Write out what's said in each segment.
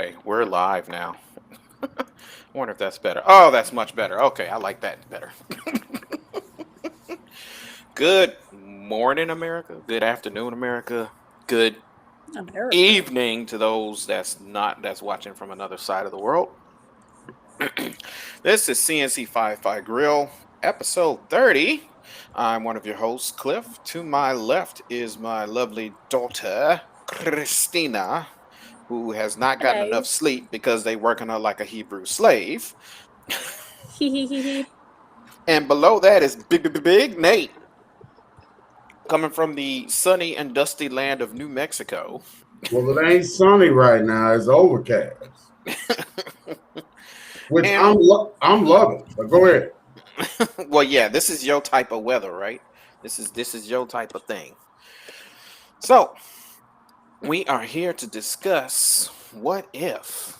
Okay, we're live now. I wonder if that's better. Oh, that's much better. Okay, I like that better. Good morning, America. Good afternoon, America. Good America. evening to those that's watching from another side of the world. This is CNC SciFi Grill, episode 30. I'm one of your hosts, Cliff. To my left is my lovely daughter, Christina, who has not gotten enough Hello. sleep because they working her like a Hebrew slave. Hee. And below that is Big Nate, coming from the sunny and dusty land of New Mexico. Well, it ain't sunny right now. It's overcast, which And I'm loving. But go ahead. well, yeah, this is your type of weather, right? This is your type of thing. So we are here to discuss what if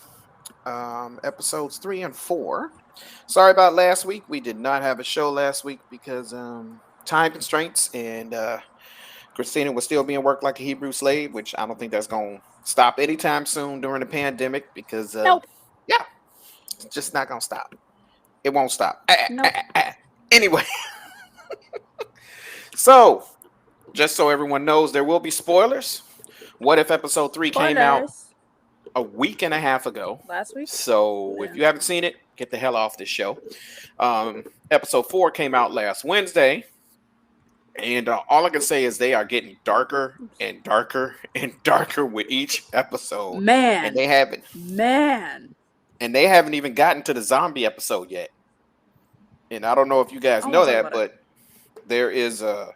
episodes 3 and 4. Sorry about last week. We did not have a show last week because time constraints, and Christina was still being worked like a Hebrew slave, which I don't think that's going to stop anytime soon during the pandemic because Nope. yeah, it's just not going to stop. It won't stop. Nope. Anyway, so just so everyone knows, there will be spoilers. What if episode 3 came out Spoilers. a week and a half ago? Last week? So if Yeah. you haven't seen it, get the hell off this show. Episode 4 came out last Wednesday. And all I can say is they are getting darker and darker and darker with each episode. Man. And they haven't even gotten to the zombie episode yet. And I don't know if you guys I know wanna talk that, about but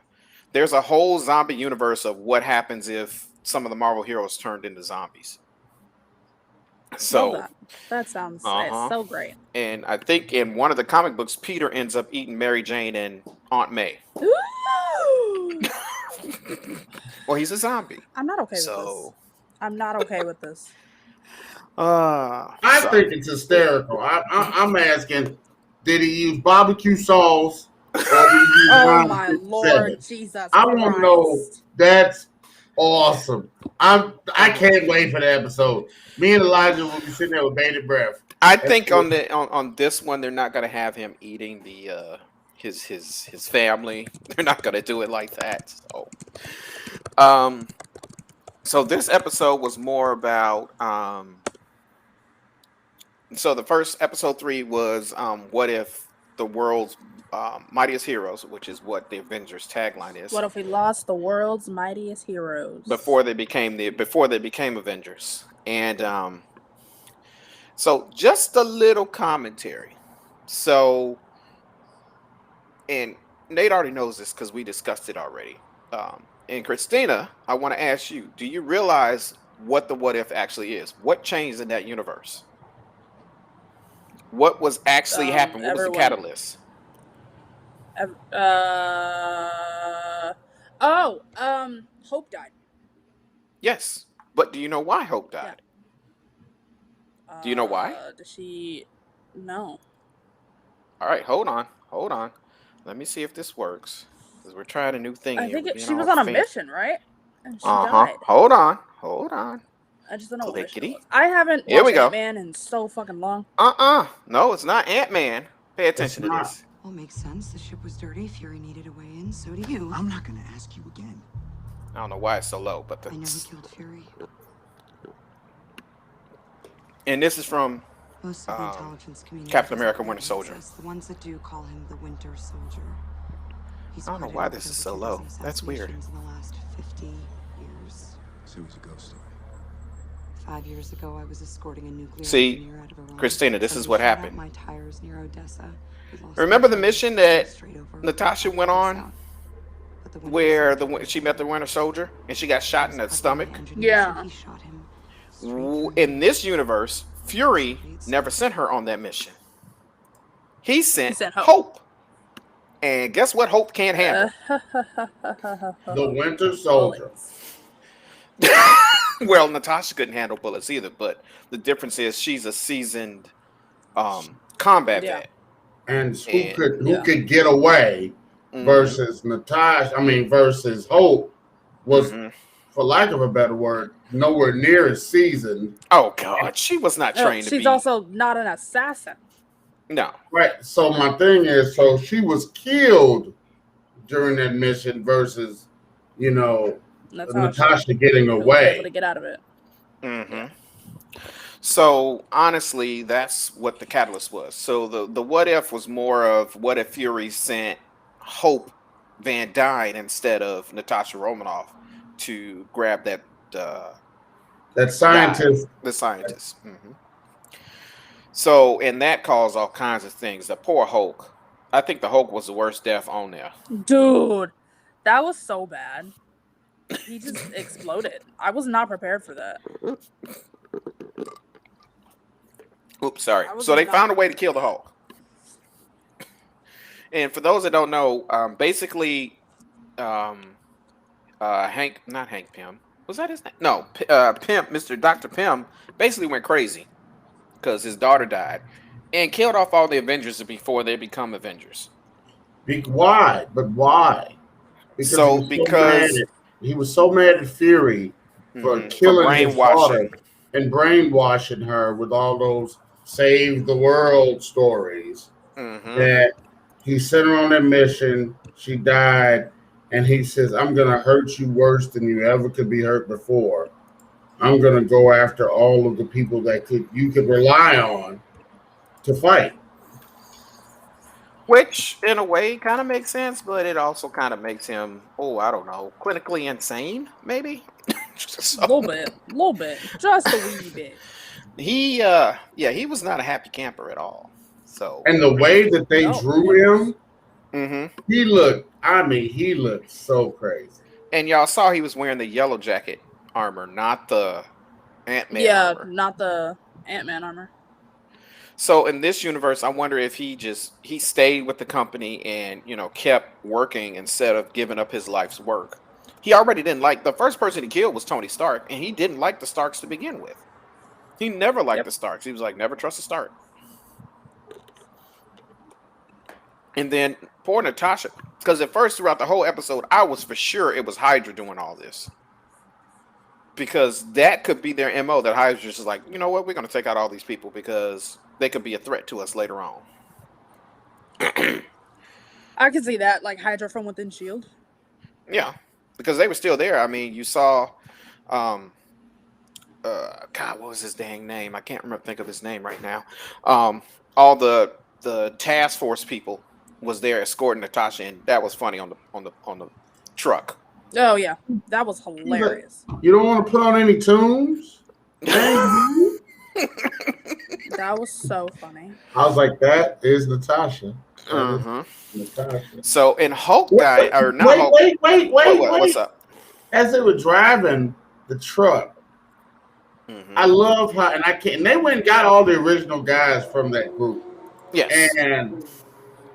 there's a whole zombie universe of what happens if some of the Marvel heroes turned into zombies. So that sounds so great. And I think in one of the comic books, Peter ends up eating Mary Jane and Aunt May. Ooh. Well, he's a zombie. I'm not okay with this. I'm not okay with this. I think it's hysterical. I'm asking, did he use barbecue sauce? Or did he use Oh Ron my 57? Lord, Jesus! I want to know. That's awesome. I can't wait for the episode. Me and Elijah will be sitting there with bated breath. I think on this one, they're not going to have him eating the his family. They're not going to do it like that. So this episode was more about so the first episode 3 was what if the world's mightiest heroes, which is what the Avengers tagline is. What if we lost the world's mightiest heroes before they became Avengers? And so just a little commentary. So, and Nate already knows this because we discussed it already. And Christina, I want to ask you: do you realize what the what if actually is? What changed in that universe? What was actually happening? What was the catalyst? Hope died. Yes, but do you know why Hope died? Do you know why? Does she? No. All right, hold on. Let me see if this works. Because we're trying a new thing I here. think she was on a mission, right? And she died. Hold on. I just don't know what mission Clickety. it was. I haven't Here we watched go. Ant-Man in so fucking long. No, it's not Ant-Man. Pay attention to not. this. Well, makes sense. The ship was dirty. Fury needed a way in. So do you. I'm not gonna ask you again. I don't know why it's so low, but I know he killed Fury. and this is from Most of the intelligence community. Captain America Winter Soldier. The ones that do call him the Winter Soldier. He's I don't know credited why with this is over so low. 2,000 That's weird. assassinations in the last 50 years. So it was a ghost story. 5 years ago, I was escorting a nuclear See, engineer out of Iran. Christina, this is Somebody what shot out happened. My tires near Odessa. We lost Remember the control. mission that Straight over Natasha went on, But the Winter where Soldier- she met the Winter Soldier and she got shot in the stomach? Yeah. He shot him straight through. In this universe, Fury never sent her on that mission. He sent Hope. And guess what Hope can't handle? The Winter Soldier. Well, Natasha couldn't handle bullets either, but the difference is she's a seasoned combat vet. And who could get away versus Natasha, versus Hope was, for lack of a better word, nowhere near as seasoned. Oh God, she was not trained to be. She's also not an assassin. No. Right. So my thing is, so she was killed during that mission versus, Natasha getting Who was able to away. get out of it. Mm-hmm. Yeah. So honestly, that's what the catalyst was. So the what if was more of what if Fury sent Hope Van Dyne instead of Natasha Romanoff to grab that That guy, scientist. the scientist. So and that caused all kinds of things. The poor Hulk. I think the Hulk was the worst death on there. Dude, that was so bad. He just exploded. I was not prepared for that. Oops, sorry. I was So they not found a way to prepared kill for the Hulk. And for those that don't know, basically, not Hank Pym. Was that his name? No, Pym, Mr. Dr. Pym basically went crazy because his daughter died and killed off all the Avengers before they become Avengers. Why? But why? Because he So was so mad. because He was so mad at Fury for for killing his daughter brainwashing. and brainwashing her with all those save the world stories Hmm. that he sent her on that mission. She died, and he says, "I'm gonna hurt you worse than you ever could be hurt before. I'm gonna go after all of the people that you could rely on to fight." Which, in a way, kind of makes sense, but it also kind of makes him, I don't know, clinically insane, maybe. A little bit, just a wee bit. He was not a happy camper at all. So, And the way that they drew him, he looked so crazy. And y'all saw he was wearing the yellow jacket armor, not the Ant-Man armor. Not the Ant-Man armor. So in this universe, I wonder if he stayed with the company and kept working instead of giving up his life's work. He already didn't like the first person he killed was Tony Stark, and he didn't like the Starks to begin with. He never liked the Starks. He was like, never trust a Stark. And then poor Natasha, because at first throughout the whole episode, I was for sure it was Hydra doing all this. Because that could be their MO, that Hydra's just like, you know what, we're going to take out all these people because they could be a threat to us later on. I could see that, like Hydra from within S.H.I.E.L.D. Yeah, because they were still there. I mean, you saw, God, what was his dang name? I can't remember, think of his name right now. All the task force people was there escorting Natasha, and that was funny on the truck. Oh yeah, that was hilarious. You don't want to put on any tunes? That was so funny. I was like, that is Natasha. Natasha. So in Hulk guy or not Hulk. Wait. What's up? As they were driving the truck, I love how, and they went and got all the original guys from that group. Yes. And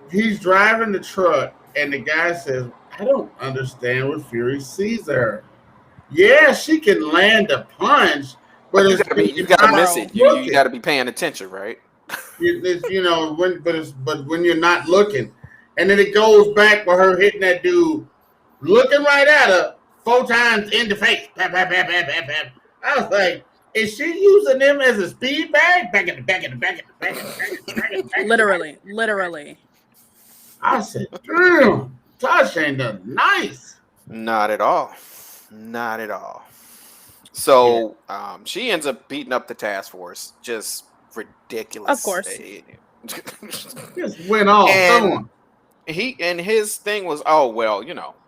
he's driving the truck, and the guy says, I don't understand what Fury sees her. Yeah, she can land a punch, but you gotta miss it. You gotta be paying attention, right? But when you're not looking, and then it goes back with her hitting that dude, looking right at her 4 times in the face. Bam, bam, bam, bam, bam, bam. I was like, is she using them as a speed bag? Back in the back. Literally. I said, damn, Tasha ain't done nice. Not at all. So she ends up beating up the task force. Just ridiculous. Of course. Just went off. Come on. His thing was,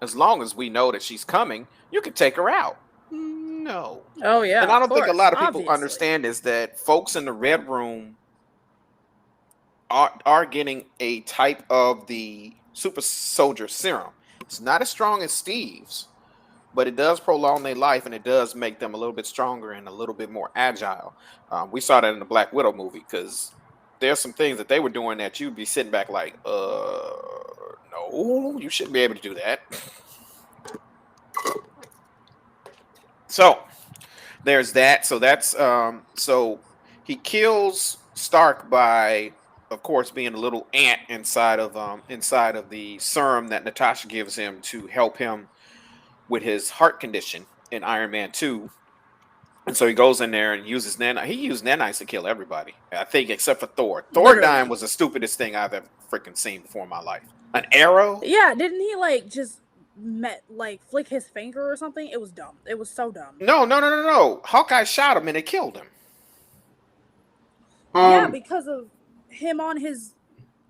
as long as we know that she's coming, you can take her out. No. Oh yeah. And I don't think a lot of people understand is that folks in the Red Room are getting a type of the super soldier serum. It's not as strong as Steve's, but it does prolong their life, and it does make them a little bit stronger and a little bit more agile. We saw that in the Black Widow movie, because there's some things that they were doing that you'd be sitting back like, no, you shouldn't be able to do that. So there's that. So that's so he kills Stark by, of course, being a little ant inside of the serum that Natasha gives him to help him with his heart condition in Iron Man 2. And so he goes in there and uses nanites. He used nanites to kill everybody, I think, except for Thor. Thor Literally. dying was the stupidest thing I've ever freaking seen before in my life. An arrow? Yeah, didn't he like just flick his finger or something? It was dumb. It was so dumb. No. Hawkeye shot him and it killed him. Yeah, because of him on his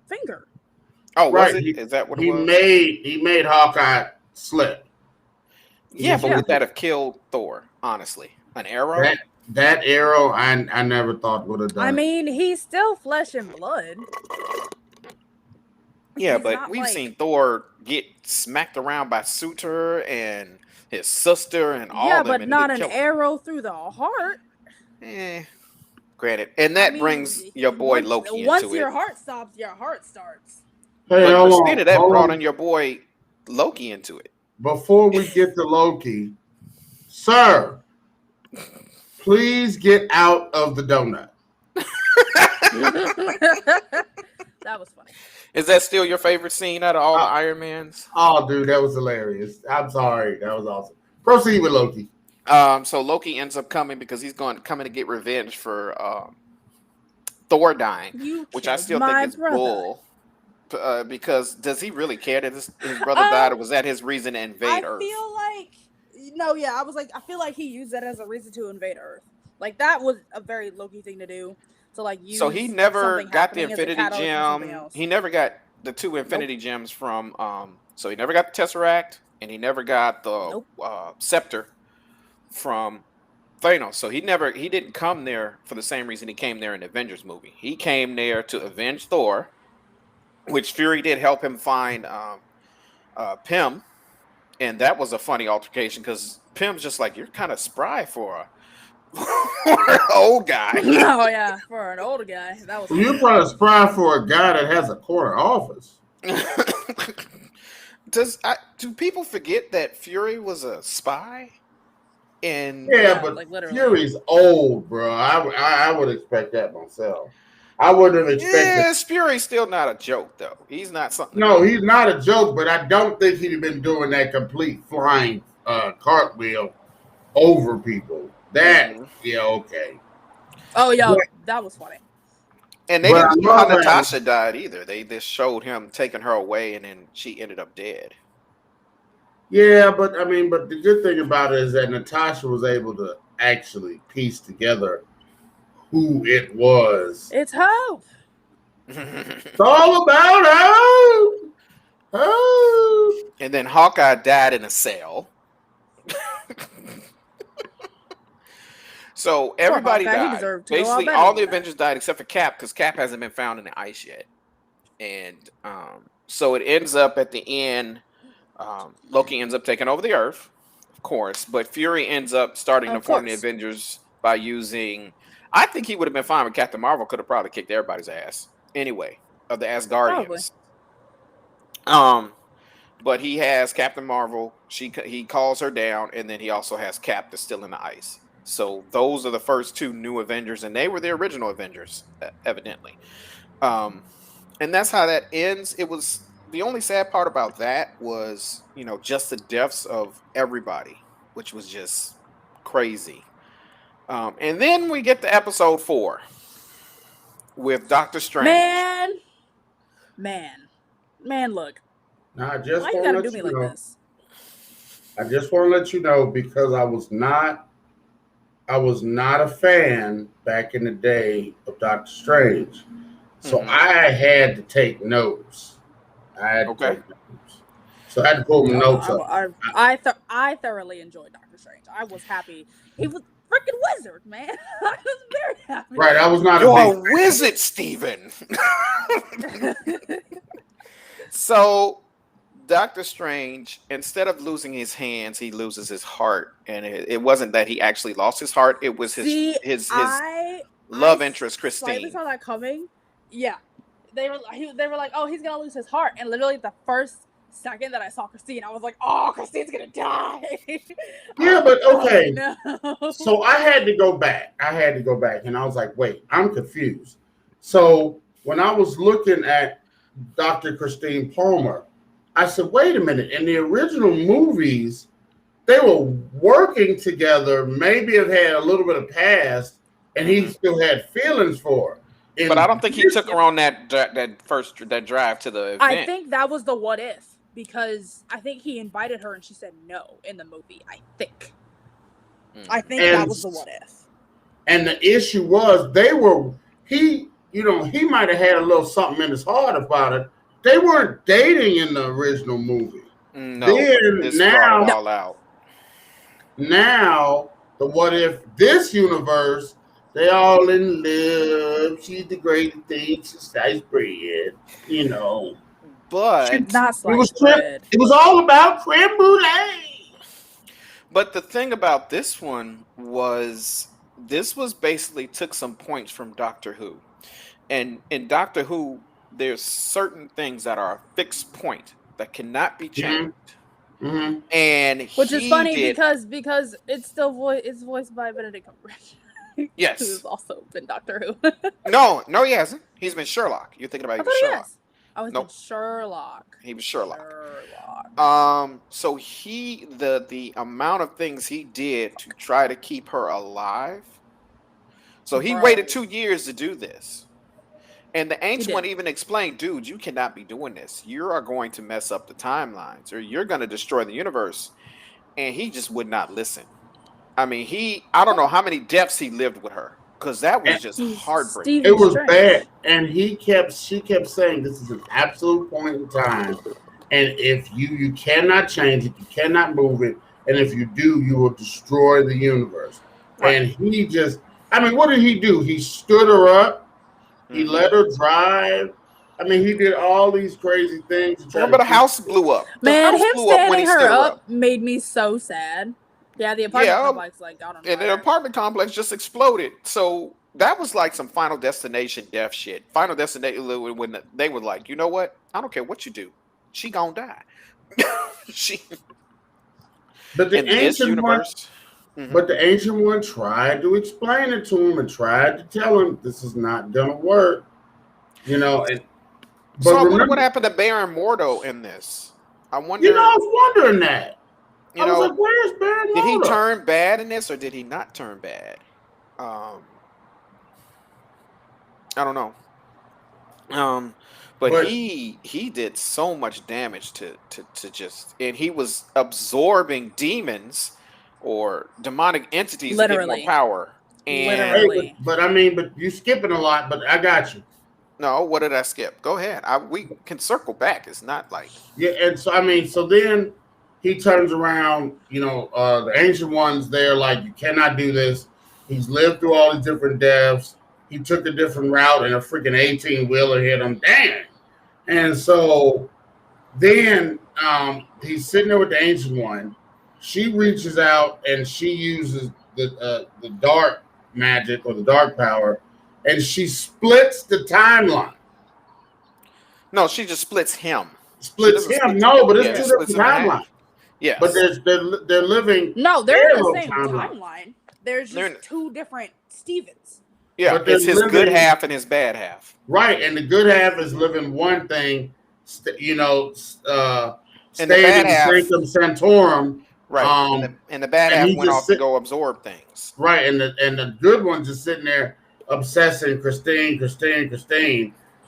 finger. Oh, right. was it? Is that what it he was? He made Hawkeye slip. Yeah, but would that have killed Thor? Honestly, an arrow. That arrow, I never thought would have done. I mean, he's still flesh and blood. Yeah, He's but not we've like- seen Thor get smacked around by Suter and his sister and all Yeah, of them. but and not they an killed him. arrow through the heart. Granted, and that I mean, brings your boy Loki once into your it. heart stops, your heart starts. Hey, But hold instead on, of that, hold brought on. in your boy Loki into it. Before we get to Loki, sir, please get out of the donut. That was funny. Is that still your favorite scene out of all the Iron Mans? Oh, dude, that was hilarious. I'm sorry. That was awesome. Proceed with Loki. So Loki ends up coming because he's coming to get revenge for Thor dying, which I still think is bull. Because does he really care that his brother died, or was that his reason to invade Earth? I feel like he used that as a reason to invade Earth. Like that was a very Loki thing to do. To like use. So he never something got the happening as a Infinity catalyst for something Gem. else. He never got the 2 Infinity Gems from. So he never got the Tesseract, and he never got the Scepter from Thanos. So he didn't come there for the same reason he came there in the Avengers movie. He came there to avenge Thor, which Fury did help him find Pym, and that was a funny altercation because Pym's just like, you're kind of spry for an old guy. Oh yeah, for an older guy, that was. You're probably spry for a guy that has a corner office. Do people forget that Fury was a spy? And Yeah, but like literally. Fury's old, bro. I would expect that myself. I wouldn't have expected. Yes, Fury's still not a joke though. He's not something. No, he's not a joke, but I don't think he'd have been doing that complete flying cartwheel over people. That, yeah, okay. Oh yeah, that was funny. And they didn't know how Natasha died either. They just showed him taking her away, and then she ended up dead. Yeah, but the good thing about it is that Natasha was able to actually piece together who it was. It's Hope. It's all about Hope. Hope. And then Hawkeye died in a cell. So everybody died. Basically, all the Avengers died except for Cap, because Cap hasn't been found in the ice yet. And so it ends up at the end. Loki ends up taking over the Earth, of course, but Fury ends up starting to form the Avengers by using. I think he would have been fine with Captain Marvel. Could have probably kicked everybody's ass anyway, of the Asgardians. But he has Captain Marvel. He calls her down, and then he also has Cap that's still in the ice. So those are the first 2 new Avengers, and they were the original Avengers, evidently. And that's how that ends. It was the only sad part about that was, just the deaths of everybody, which was just crazy. And then we get to episode 4 with Doctor Strange. Man, look. Now, I just why you gotta do me like this? I just want to let you know, because I was not a fan back in the day of Doctor Strange. So I had to take notes. So I had to pull my notes up. I thoroughly enjoyed Doctor Strange. I was happy. He was freaking wizard, man. I was very happy. Right, I was not You're a wizard, Steven. So Doctor Strange, instead of losing his hands, he loses his heart, and it wasn't that he actually lost his heart; it was his love interest, Christine. I saw that coming. Yeah, they were like, "Oh, he's gonna lose his heart," and literally the first second that I saw Christine, I was like, "Oh, Christine's gonna die." Yeah, but okay. Oh, no. So I had to go back. And I was like, "Wait, I'm confused." So when I was looking at Dr. Christine Palmer, I said, wait a minute. In the original movies, they were working together, maybe have had a little bit of past, and he still had feelings for her. But I And don't think he took her on that drive to the event. I think that was the what if, because I think he invited her and she said no in the movie. I think that was the what if. And the issue was he might have had a little something in his heart about it. They weren't dating in the original movie. No, then this brought it all out. Now, the what if this universe, they all in love. She's the greatest thing since sliced bread, But Not sliced bread. It was all about creme brulee. But the thing about this one was basically took some points from Doctor Who. And in Doctor Who, there's certain things that are a fixed point that cannot be changed. Mm-hmm. And which is funny because it's still it's voiced by Benedict Cumberbatch. Yes. Who's also been Doctor Who. No, he hasn't. He's been Sherlock. You're thinking about Sherlock. I was been Sherlock. He was Sherlock. So the amount of things he did to try to keep her alive. So he waited 2 years to do this. And the Ancient One even explained, dude, you cannot be doing this. You are going to mess up the timelines, or you're going to destroy the universe. And he just would not listen. I mean, I don't know how many deaths he lived with her, because that was just heartbreaking. It was bad. And she kept saying, this is an absolute point in time. And if you cannot change it, you cannot move it. And if you do, you will destroy the universe. Right. And he just, what did he do? He stood her up. He let her drive. He did all these crazy things. Remember the house blew up. Man, him standing her up made me so sad. Yeah, the apartment complex, got on fire. And the apartment complex just exploded. So that was like some Final Destination death shit. Final Destination, when they were like, you know what? I don't care what you do. She gonna die. But the Ancient One... But the Ancient One tried to explain it to him and tried to tell him this is not gonna work, So I wonder what happened to Baron Mordo in this. I wonder. I was wondering that. I was like, "Where's Baron Mordo?" Did he turn bad in this, or did he not turn bad? I don't know. But he did so much damage to just, and he was absorbing demons or demonic entities to get more power. And literally. But you're skipping a lot, but I got you. No, what did I skip? Go ahead. We can circle back. It's not like... Yeah, and so then he turns around, the Ancient One's there like, you cannot do this. He's lived through all these different deaths. He took a different route and a freaking 18-wheeler hit him. Damn! And so then he's sitting there with the Ancient One. She reaches out and she uses the dark magic or the dark power, and she splits the timeline. No, she just splits him. Splits him? No, but it's two different timelines. Yeah, but they're living. No, they're in the same timeline. There's just two different Stevens. Yeah, but it's his good half and his bad half. Right, and the good half is living one thing, staying in Sanctum Sanctorum. Right, and the bad half went off to go absorb things. Right, and the good one's just sitting there obsessing Christine,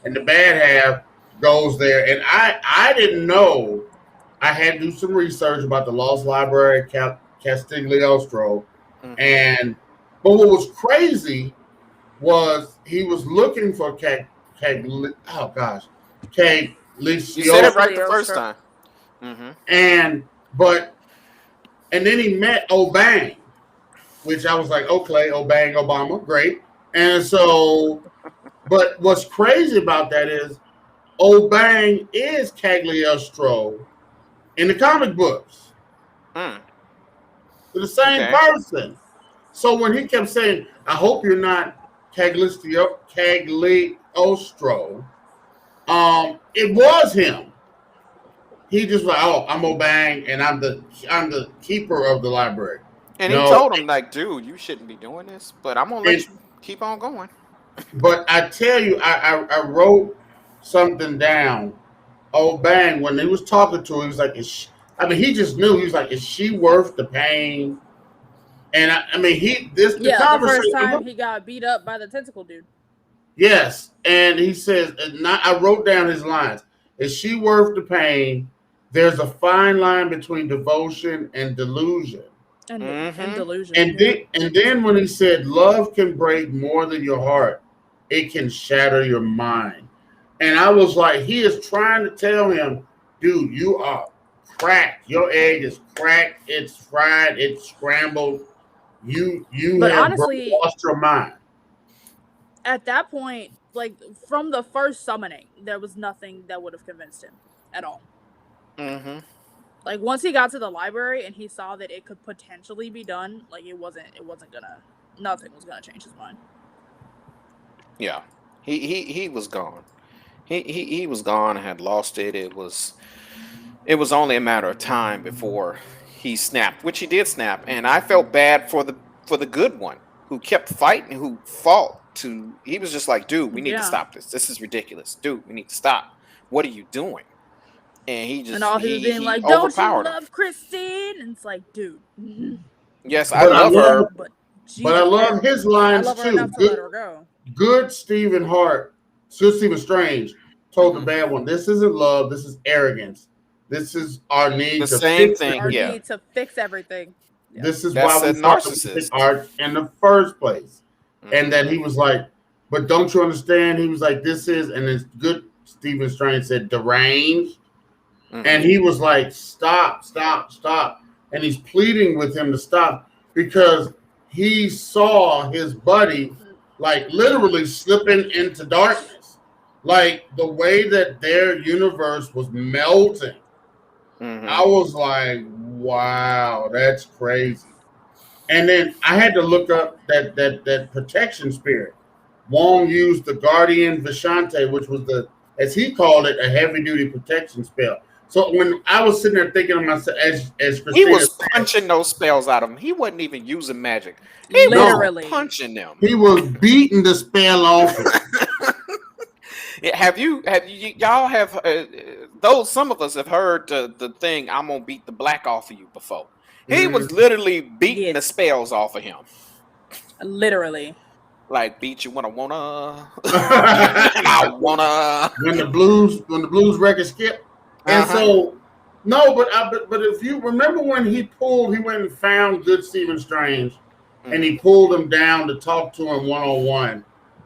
and the bad half goes there. And I didn't know. I had to do some research about the Lost Library at Castigliostro, but what was crazy was he was looking for Cagliostro. You said it right the first time. And then he met Obang, which I was like, okay, Obang Obama, great. And so, but what's crazy about that is Obang is Cagliostro in the comic books. They're the same person. So when he kept saying, I hope you're not Cagliostro, it was him. He just like, oh, I'm Obang, and I'm the keeper of the library. And he told him, like, dude, you shouldn't be doing this, but I'm gonna let you keep on going. But I tell you, I wrote something down. Obang, when he was talking to him, he was like, I mean, he just knew. He was like, "Is she worth the pain?" And I mean, the The first conversation. time he got beat up by the tentacle dude. Yes, and he says, I wrote down his lines. Is she worth the pain? There's a fine line between devotion and delusion. And delusion. And then when he said, love can break more than your heart, it can shatter your mind. And I was like, he is trying to tell him, dude, you are cracked. Your egg is cracked. It's fried. It's scrambled. You But have honestly, lost your mind. at that point, like from the first summoning, there was nothing that would have convinced him at all. Mm-hmm. Like once he got to the library and he saw that it could potentially be done, like nothing was gonna change his mind. Yeah, he was gone. He was gone and had lost it. It was only a matter of time before he snapped, which he did snap. And I felt bad for the good one who kept fighting, who fought to. He was just like, dude, we need to stop this. This is ridiculous, dude. We need to stop. What are you doing? And he just And all he was being like, "Don't you overpowered him. love Christine?" And it's like, dude. Yes, I love her. But I love his lines I love her too. enough to let her go. Good Stephen Strange told the bad one, this isn't love, this is arrogance. This is our need The to same fix thing, Our yeah. need to fix everything. Yeah. This is That's why a we started narcissist. with art in the first place. And then he was like, but don't you understand? He was like, this is, and it's good. Stephen Strange said, deranged. And he was like, stop. And he's pleading with him to stop because he saw his buddy like literally slipping into darkness. Like the way that their universe was melting. I was like, wow, that's crazy. And then I had to look up that protection spirit. Wong used the Guardian Vishante, which was as he called it, a heavy duty protection spell. So when I was sitting there thinking of myself, as Christina he was said, punching those spells out of him. He wasn't even using magic. He Literally was punching them. he was beating the spell off. Have y'all have those? Some of us have heard the thing. I'm gonna beat the black off of you before. He was literally beating the spells off of him. Literally. Like beat you when I wanna, and I wanna. when the blues record skipped. And so, no, but if you remember when he went and found good Stephen Strange, and he pulled him down to talk to him one-on-one,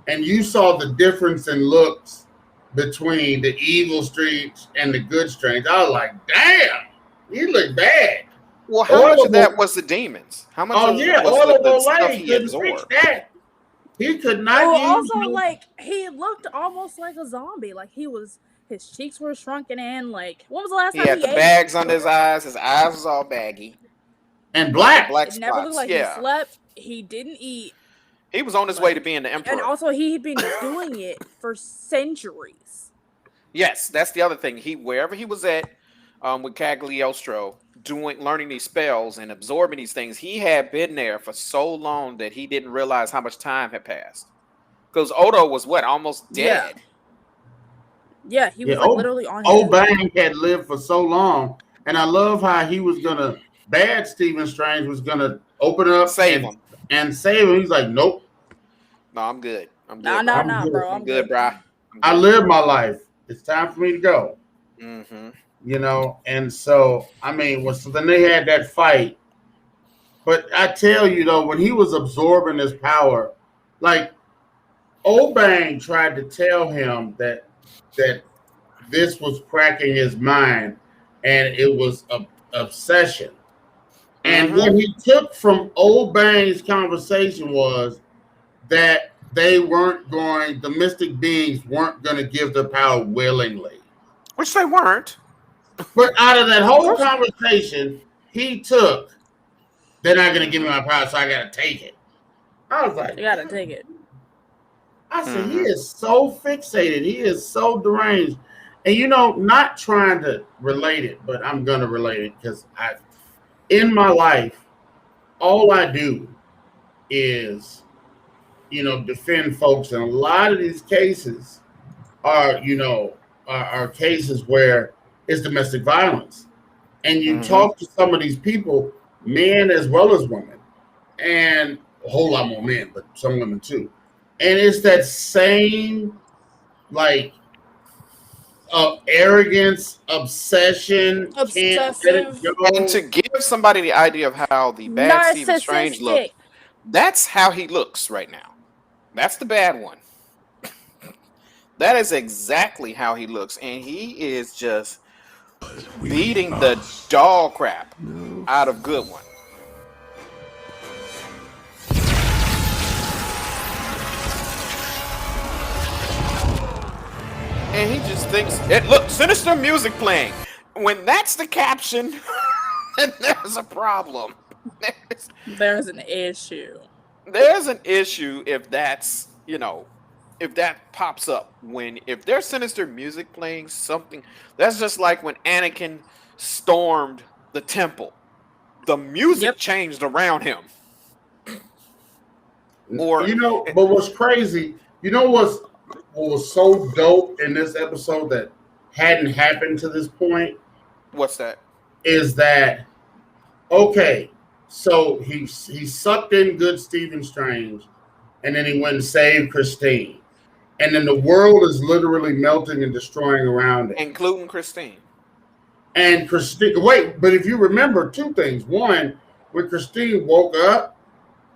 and you saw the difference in looks between the evil Strange and the good Strange. I was like, damn, he looked bad. Well, how much of that was the demons? How much of it was the stuff he absorbed? He could not use also, like, he looked almost like a zombie. Like, his cheeks were shrunken in. Like, when was the last time he had the ate? bags under his eyes. His eyes was all baggy. And black. It never looked like he slept. He didn't eat. He was on his way to being the emperor. And also, he had been doing it for centuries. Yes, that's the other thing. Wherever he was at with Cagliostro, learning these spells and absorbing these things, he had been there for so long that he didn't realize how much time had passed. Because Odo was almost dead. Yeah, he was literally on. Old Bang had lived for so long, and I love how he was gonna. Bad Stephen Strange was gonna open up, save him. He's like, nope. No, I'm good. Nah, bro. I'm good, bro. I lived my life. It's time for me to go. You know, and so I mean, so then they had that fight. But I tell you though, when he was absorbing his power, like Old Bang tried to tell him that this was cracking his mind, and it was a obsession. And what he took from Old Bang's conversation was that the mystic beings weren't going to give their power willingly. Which they weren't. But out of that whole conversation, he took, they're not going to give me my power, so I got to take it. I was like, you got to take it. I said, he is so fixated. He is so deranged. And, you know, not trying to relate it, but I'm going to relate it because in my life, all I do is, you know, defend folks. And a lot of these cases are, you know, are cases where it's domestic violence. and you Mm-hmm. talk to some of these people, men as well as women, and a whole lot more men, but some women too. And it's that same like arrogance, obsession, can't let it Obsessive, And go. to give somebody the idea of how the bad Stephen Strange narcissistic. looked, that's how he looks right now. That's the bad one. That is exactly how he looks, and he is just beating the dog crap out of Goodwin. And he just thinks, it look, sinister music playing. When that's the caption, then there's a problem. There's, There's an issue. there's an issue if that's, if that pops up. When if there's sinister music playing, something that's just like when Anakin stormed the temple. The music Yep. changed around him. Or But what's crazy, what was so dope in this episode that hadn't happened to this point what's that? is that okay, so he sucked in good Stephen Strange, and then he went and saved Christine. And then the world is literally melting and destroying around it. Including Christine. And Christine, wait, but if you remember two things. One, when Christine woke up,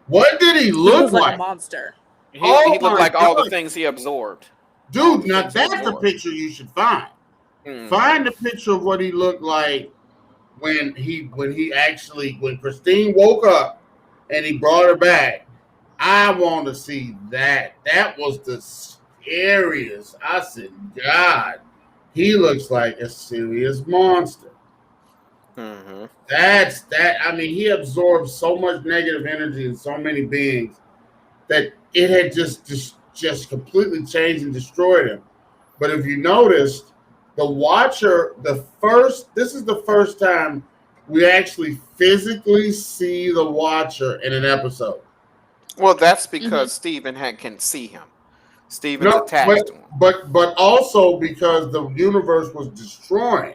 what did he He look was like a like? monster. He, Oh he looked my like all the God. things he absorbed. Dude, now Things he that's the absorbed. picture you should find. Mm. Find a picture of what he looked like when when Christine woke up and he brought her back. I want to see that. That was the scariest. I said, God, he looks like a serious monster. Mm-hmm. That's that. I mean, he absorbed so much negative energy in so many beings that it had just completely changed and destroyed him. But if you noticed, the Watcher, this is the first time we actually physically see the Watcher in an episode. Well, that's because Steven can see him. Steven's No, attached to him. but also because the universe was destroying,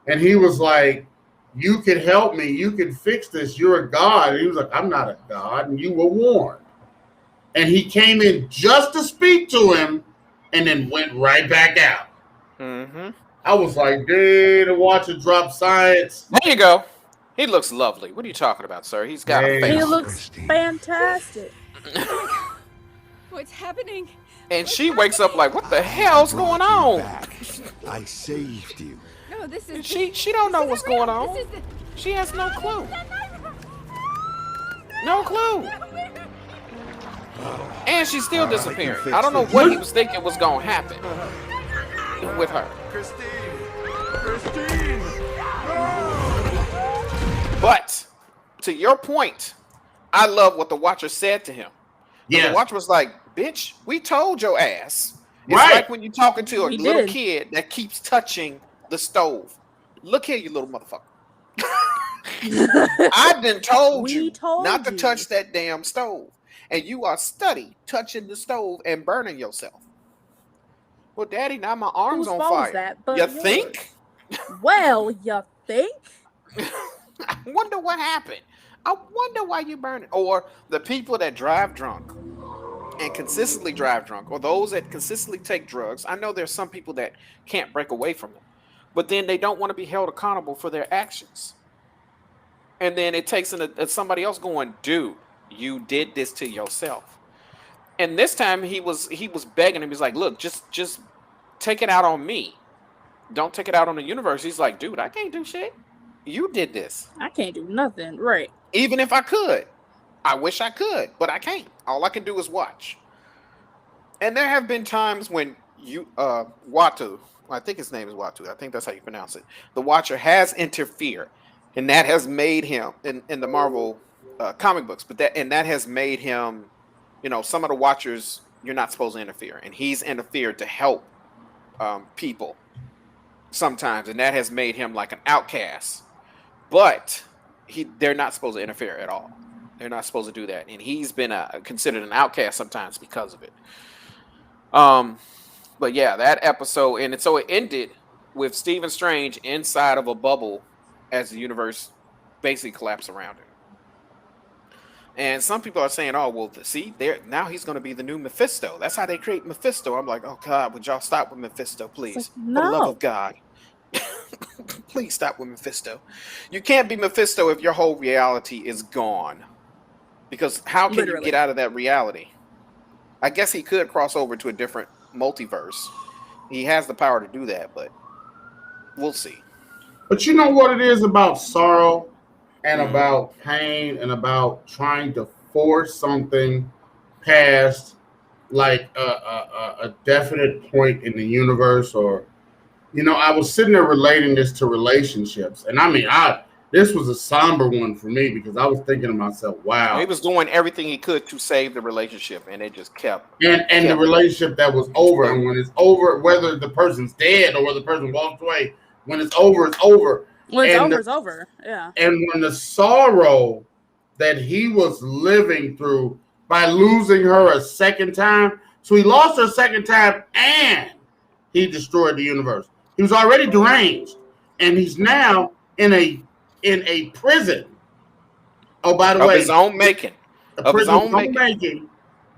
and he was like, "You could help me. You could fix this. You're a god." And he was like, "I'm not a god, and you were warned." And he came in just to speak to him, and then went right back out. Mm-hmm. I was like, "Dang, the Watcher dropped science." There you go. He looks lovely. What are you talking about, sir? He's got a Hey. face. He looks Christine. fantastic. What's happening? And she wakes up like, what the hell's going on? Back. I saved you. No, this is. She don't know what's going on. This is She has no clue. No clue. And she's still disappearing. I don't know what he was thinking was gonna happen with her. Christine! Christine! But to your point, I love what the Watcher said to him. Yes. The Watcher was like, "Bitch, we told your ass." It's Right. like when you're talking to a We little did. kid that keeps touching the stove. Look here, you little motherfucker. I've been told We you told not to you. touch that damn stove, and you are study touching the stove and burning yourself. Well, Daddy, now my arm's Whose on fault is fire. that but You yours? think? Well, you think? I wonder what happened. I wonder why you burning. Or the people that drive drunk and consistently drive drunk, or those that consistently take drugs. I know there's some people that can't break away from them, but then they don't want to be held accountable for their actions. And then it takes somebody else going, dude, you did this to yourself. And this time he was begging him. He's like, look, just take it out on me. Don't take it out on the universe. He's like, dude, I can't do shit. You did this. I can't do nothing. Right. Even if I could. I wish I could, but I can't. All I can do is watch. And there have been times when Watu, I think his name is Watu, I think that's how you pronounce it. The Watcher has interfered, and that has made him in the Marvel comic books, but that has made him, some of the Watchers you're not supposed to interfere, and he's interfered to help people sometimes, and that has made him like an outcast. But they're not supposed to interfere at all. They're not supposed to do that, and he's been considered an outcast sometimes because of it. But yeah, that episode, and so it ended with Stephen Strange inside of a bubble as the universe basically collapsed around him. And some people are saying, "Oh, well, see, there now he's going to be the new Mephisto." That's how they create Mephisto. I'm like, "Oh God, would y'all stop with Mephisto, It's like, please? For the love no. of God, please stop with Mephisto. You can't be Mephisto if your whole reality is gone. Because how can you get Literally. out of that reality? I guess he could cross over to a different multiverse. He has the power to do that, but we'll see." But you know what it is about sorrow and Hmm. about pain and about trying to force something past like a definite point in the universe, or I was sitting there relating this to relationships, and I mean, I this was a somber one for me because I was thinking to myself, He wow. was doing everything he could to save the relationship, and it just And the kept relationship that was over, and exploding. when it's over, whether the person's dead or whether the person walks away, when it's over, it's over. When it's And over, the, it's over. Yeah. and when the sorrow that he was living through by losing her a second time, so he lost her a second time, and he destroyed the universe. He was already deranged, and he's now in a prison. Oh, by the Of his way, own making. a Of his prison of own his own making. making.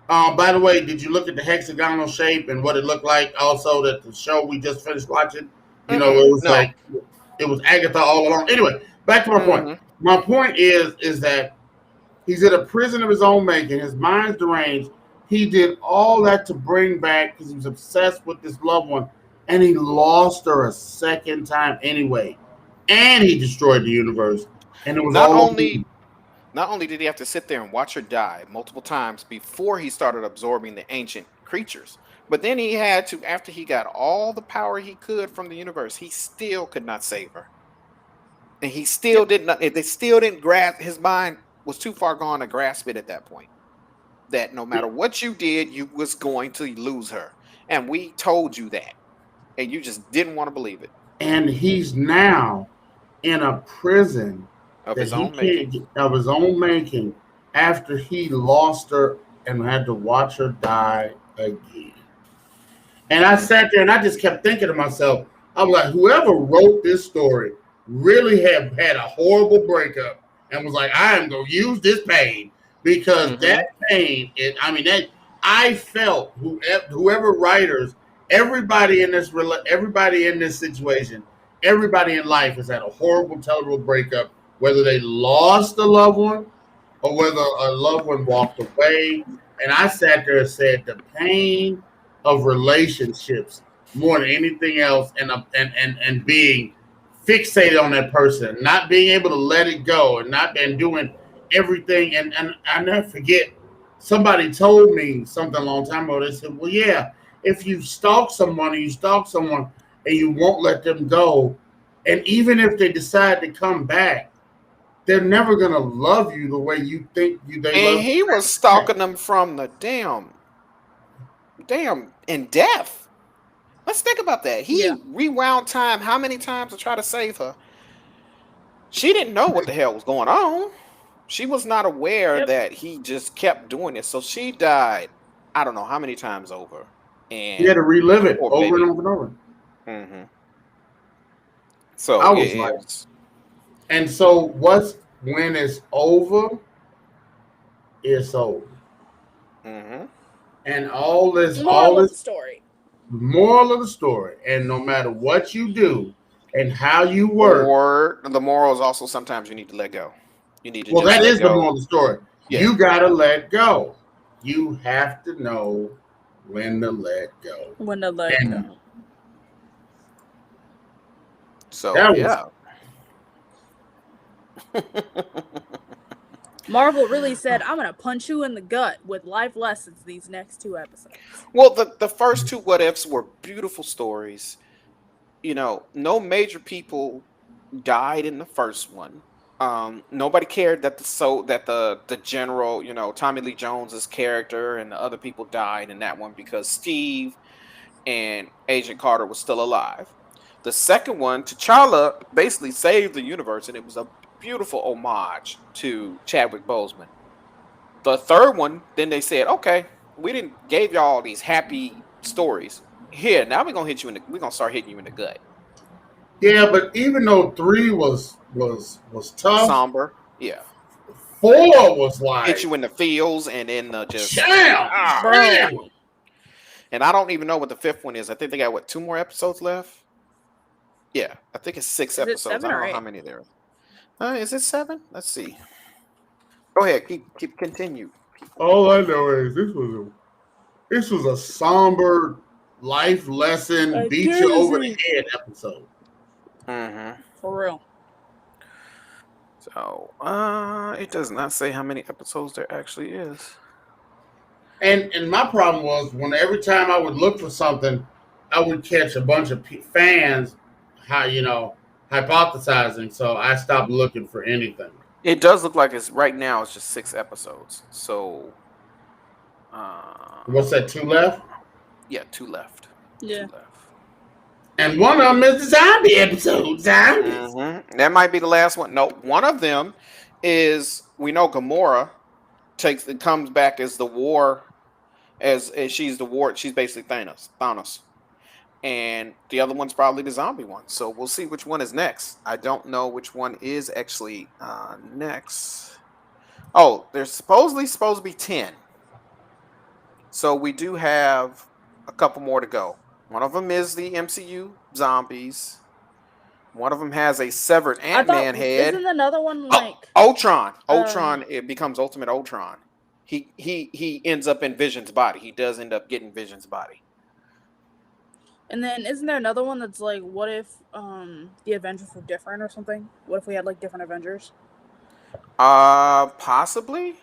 By the way, did you look at the hexagonal shape and what it looked like? Also, that the show we just finished watching, Mm-mm, it was no. like it was Agatha all along. Anyway, back to my point. Hmm. My point is that he's in a prison of his own making. His mind's deranged. He did all that to bring back because he was obsessed with this loved one, and he lost her a second time anyway. And he destroyed the universe, and it was Not all over. only not only did he have to sit there and watch her die multiple times before he started absorbing the ancient creatures, but then he had to, after he got all the power he could from the universe, he still could not save her. And he still Yep. did not, they still didn't grasp, his mind was too far gone to grasp it at that point. That no matter what you did, you was going to lose her. And we told you that. And you just didn't want to believe it. And he's now in a prison Of that his he own making. can't get of his own making after he lost her and had to watch her die again. And I Hmm. sat there and I just kept thinking to myself, I was like, whoever wrote this story really have had a horrible breakup and was like, I am gonna use this pain because that Hmm. pain, I mean that I felt whoever writers, everybody in this situation, everybody in life has had a horrible, terrible breakup, whether they lost a loved one or whether a loved one walked away. And I sat there and said, the pain of relationships more than anything else, and being fixated on that person, not being able to let it go, and not been doing everything. And I never forget, somebody told me something a long time ago. They said, "Well, yeah, if you stalk someone, and you stalk someone, and you won't let them go, and even if they decide to come back, they're never gonna love you the way you think they And love he was you." stalking them from the damn in death. Let's think about that. Yeah. He rewound time how many times to try to save her? She didn't know what the hell was going on. She was not aware Yep. that he just kept doing it. So she died, I don't know how many times over. You had to And relive the it poor over and baby. over and over. Hmm. So I it, was it like, was. and so when it's over, it's over. Hmm. And all this, Moral of the story. moral of the story, and no matter what you do and how you work, Or the moral is also sometimes you need to let go. You need to well, just that let is the go. moral of the story. Yeah. You gotta let go. You have to know when to let go. When to let And go. So that was yeah. Marvel really said, I'm gonna punch you in the gut with life lessons these next 2 episodes. Well, the first two what ifs were beautiful stories. No major people died in the first one. Nobody cared that the general, Tommy Lee Jones's character and the other people died in that one because Steve and Agent Carter was still alive. The second one, T'Challa basically saved the universe, and it was a beautiful homage to Chadwick Boseman. The third one, then they said, okay, we didn't gave y'all all these happy stories. Here, now we're gonna start hitting you in the gut. Yeah, but even though 3 was tough, Somber. Yeah. 4 was Hit like, you in the feels and then just damn, Bro. damn. and I don't even know what the fifth one is. I think they got what 2 more episodes left. Yeah, I think it's 6 Is it episodes. 7 I don't or know how 8? many there are. Is it 7? Let's see. Go ahead. Keep continue. All I know is this was a somber life lesson, Like beat you over crazy. the head episode. Mm-hmm. For real. So, it does not say how many episodes there actually is. And my problem was when every time I would look for something, I would catch a bunch of fans, hypothesizing. So I stopped looking for anything. It does look like it's right now. It's just 6 episodes. So, What's that? 2 left, yeah, 2 left. Yeah. 2 left. and one of them is the zombie episode. Zombies. That might be the last one. No, one of them is we know Gamora comes back as the war as she's the war. She's basically Thanos. And the other one's probably the zombie one. So we'll see which one is next. I don't know which one is actually next. Oh, there's supposed to be 10. So we do have a couple more to go. One of them is the MCU zombies. One of them has a severed I Ant-Man thought head. isn't another one like Ultron. Ultron, it becomes Ultimate Ultron. He ends up in Vision's body. He does end up getting Vision's body. and then isn't there another one that's like what if the Avengers were different or something? What if we had like different Avengers? Possibly.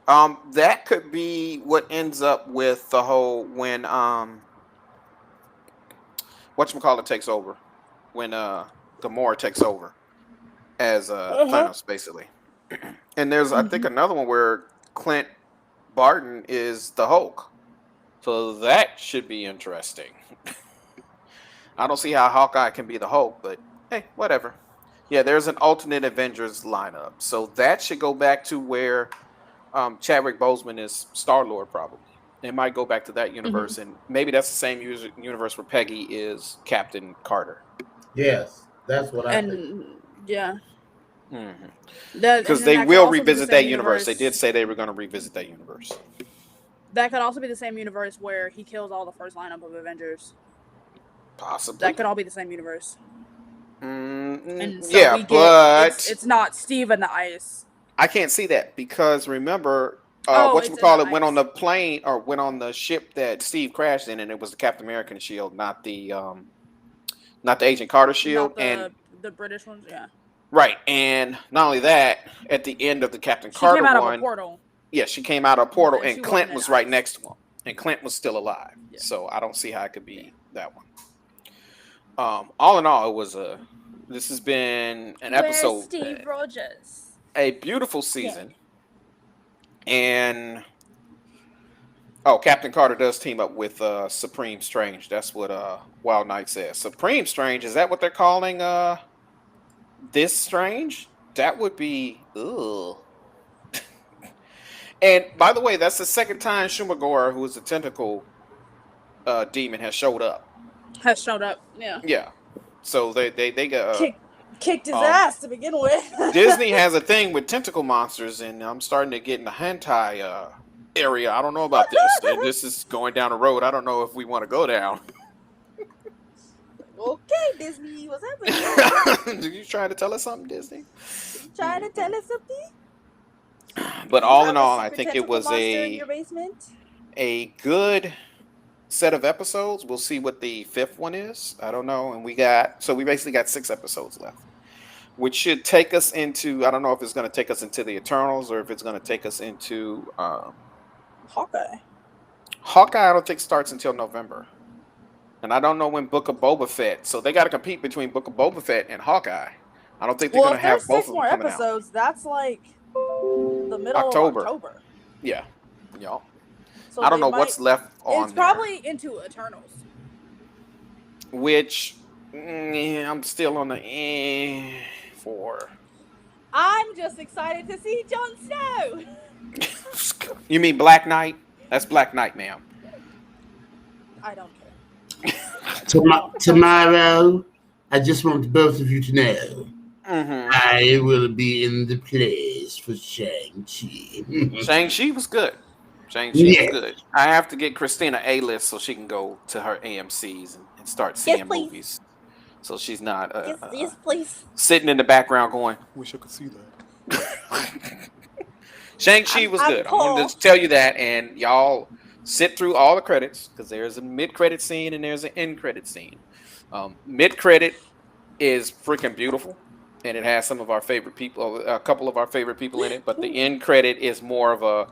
That could be what ends up with the whole when whatchamacallit takes over. When Gamora takes over as Thanos, basically. And there's I think another one where Clint Barton is the Hulk. So that should be interesting. I don't see how Hawkeye can be the Hulk, but hey, whatever. Yeah, there's an alternate Avengers lineup. So that should go back to where Chadwick Boseman is Star-Lord, probably. It might go back to that universe, and maybe that's the same universe where Peggy is Captain Carter. Yes, that's what I think. And yeah. Mm-hmm. That, Because and then they that could will also be the revisit same that universe. They did say they were going to revisit that universe. That could also be the same universe where he kills all the first lineup of Avengers. Possibly. That could all be the same universe. And so yeah, we get, but it's not Steve and the Ice. I can't see that because remember, It's in the went on ice. the plane or went on the ship that Steve crashed in, and it was the Captain American shield, not the Agent Carter shield, Not the British ones, yeah. right. And not only that, at the end of the Captain She Carter came out one, of a portal. yeah, she came out of a portal, And she and Clint wasn't was in right ice. next to him, and Clint was still alive. Yeah. So I don't see how it could be that one. All in all, this has been an episode. Where's Steve Rogers? A beautiful season. And Captain Carter does team up with Supreme Strange. That's what Wild Knight says. Supreme Strange, is that what they're calling this Strange? That would be ugh. And by the way, that's the second time Shumagora, who is a tentacle demon, has showed up. Yeah. Yeah. So they got kicked his ass to begin with. Disney has a thing with tentacle monsters, and I'm starting to get in the hentai area. I don't know about this. This is going down the road. I don't know if we want to go down. Okay, Disney, what's happening? Are you trying to tell us something, Disney? Trying to tell us something? But all in all, I think it was in your basement? a good set of episodes. We'll see what the fifth one is. I don't know. And we basically got 6 episodes left, which should take us into, I don't know if it's going to take us into the Eternals or if it's going to take us into Hawkeye. Hawkeye, I don't think starts until November. And I don't know when Book of Boba Fett. So they got to compete between Book of Boba Fett and Hawkeye. I don't think they're going to have both of them coming out. 6 more episodes, that's like the middle October. of October. Yeah. Yep. So I don't know what's left on It's probably into Eternals. Which I'm still on the for. I'm just excited to see Jon Snow. You mean Black Knight? That's Black Knight, ma'am. I don't care. Tomorrow. I just want both of you to know Mm-hmm. I will be in the place for Shang-Chi. Shang-Chi was good. Shang-Chi was Yeah. good. I have to get Christina A-list so she can go to her AMC's and start Yes, seeing please. movies. So she's not Yes, please. sitting in the background going, "Wish I could see that." Shang-Chi was I'm good. I'm going to cool. just tell you that, and y'all sit through all the credits because there's a mid-credit scene and there's an end-credit scene. Mid-credit is freaking beautiful, and it has some of our favorite people, a couple of our favorite people in it. But the end credit is more of a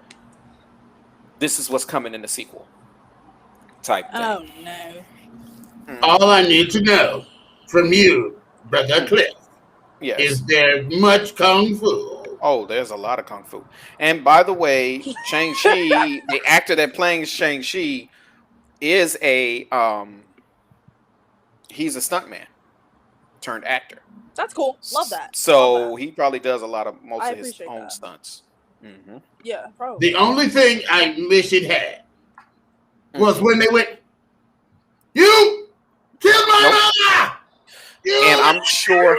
"this is what's coming in the sequel" type thing. Oh no. All Mhm. I need to know from you, Brother Mhm. Cliff, Yes. is there much kung fu? Oh, there's a lot of kung fu. And by the way, Shang-Chi, the actor that playing Shang-Chi is he's a stuntman turned actor. That's cool. Love that. Love that. So he probably does a lot of most I of his appreciate own that. stunts. Hmm Yeah, The probably. only thing I wish it had was hmm when they went, "You killed Nope. my mother! And You!" I'm sure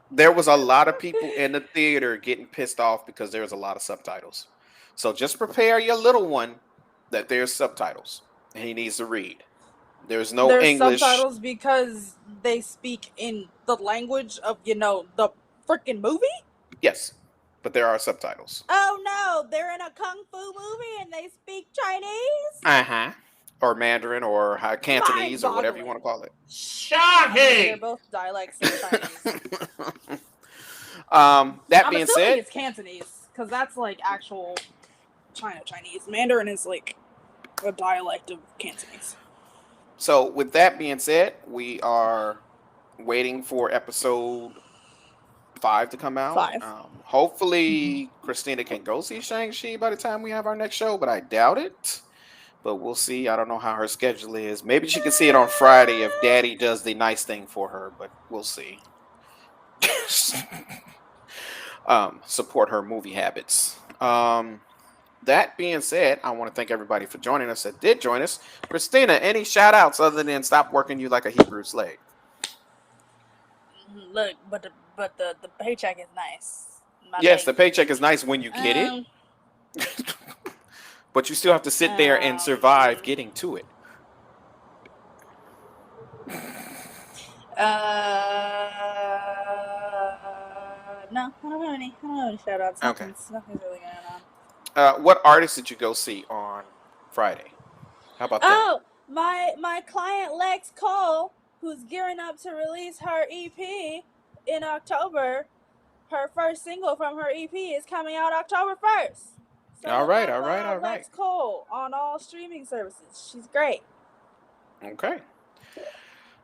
there was a lot of people in the theater getting pissed off because there's a lot of subtitles. So just prepare your little one that there's subtitles and he needs to read. There's no There's English. subtitles because they speak in the language of, the freaking movie? Yes, but there are subtitles. Oh no, they're in a kung fu movie and they speak Chinese? Uh-huh. Or Mandarin or Mind Cantonese or whatever you want to boggling. call it. I mean, they're Shocking! both dialects of Chinese. That I'm being assuming said, it's Cantonese, because that's like actual Chinese. Mandarin is like a dialect of Cantonese. so with that being said, we are waiting for episode 5 to come out. 5. Hopefully, Christina can go see Shang-Chi by the time we have our next show, but I doubt it. But we'll see. I don't know how her schedule is. Maybe she can see it on Friday if Daddy does the nice thing for her, but we'll see. Support her movie habits. That being said, I want to thank everybody for joining us that did join us. Christina, any shout outs other than stop working you like a Hebrew slave? Look, but the paycheck is nice. My Yes, the baby. paycheck is nice when you get it, Um, but you still have to sit there and survive getting to it. No, I don't have any. I don't have any shout outs. Okay. Nothing's really going on. What artist did you go see on Friday? How about that? Oh, my client Lex Cole, who's gearing up to release her EP in October. Her first single from her EP is coming out October 1st. So All look right, up, all right, all right. Lex Cole on all streaming services. She's great. Okay.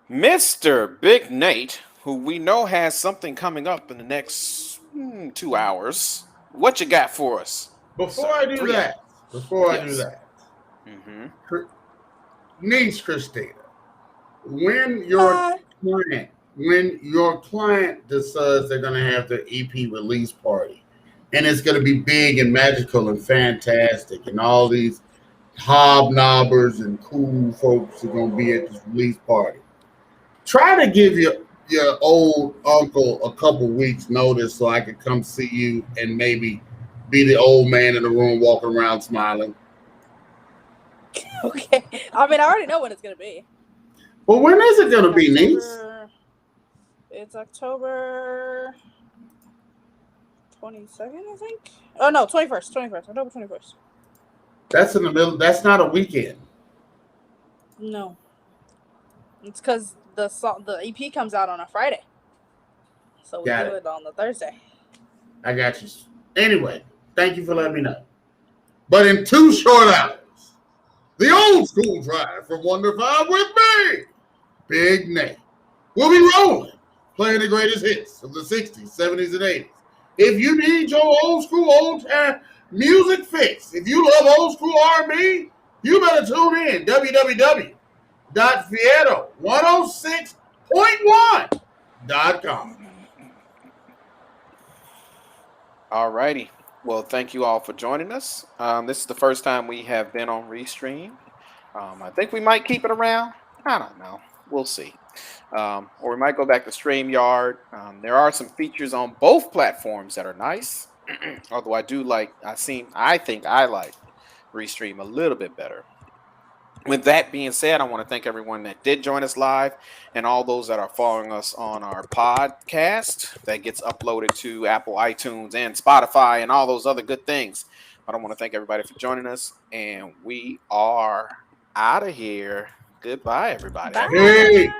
Mr. Big Nate, who we know has something coming up in the next 2 hours. What you got for us? Before I do that, Yes. Mm-hmm. niece Christina, when your client decides they're gonna have their EP release party, and it's gonna be big and magical and fantastic, and all these hobnobbers and cool folks are gonna be at this release party. Try to give your old uncle a couple weeks notice so I could come see you and maybe be the old man in the room walking around smiling. Okay. I mean, I already know when it's going to be. Well, when is it going to be, niece? It's October 22nd, I think. Oh, no, 21st. October 21st. That's in the middle. That's not a weekend. No. It's because the EP comes out on a Friday. So we do it on the Thursday. I got you. Anyway, thank you for letting me know. But in 2 short hours, the old school drive from Wonder 5 with me, Big Nate, will be rolling, playing the greatest hits of the 60s, 70s, and 80s. If you need your old school, old time music fix, if you love old school R&B, you better tune in, www.fieto106.1.com. All righty. Well, thank you all for joining us. This is the first time we have been on Restream. I think we might keep it around. I don't know. We'll see. Or we might go back to StreamYard. There are some features on both platforms that are nice. Although I think I like Restream a little bit better. With that being said, I want to thank everyone that did join us live and all those that are following us on our podcast that gets uploaded to Apple, iTunes, and Spotify and all those other good things. But I want to thank everybody for joining us, and we are out of here. Goodbye, everybody. Bye. Hey.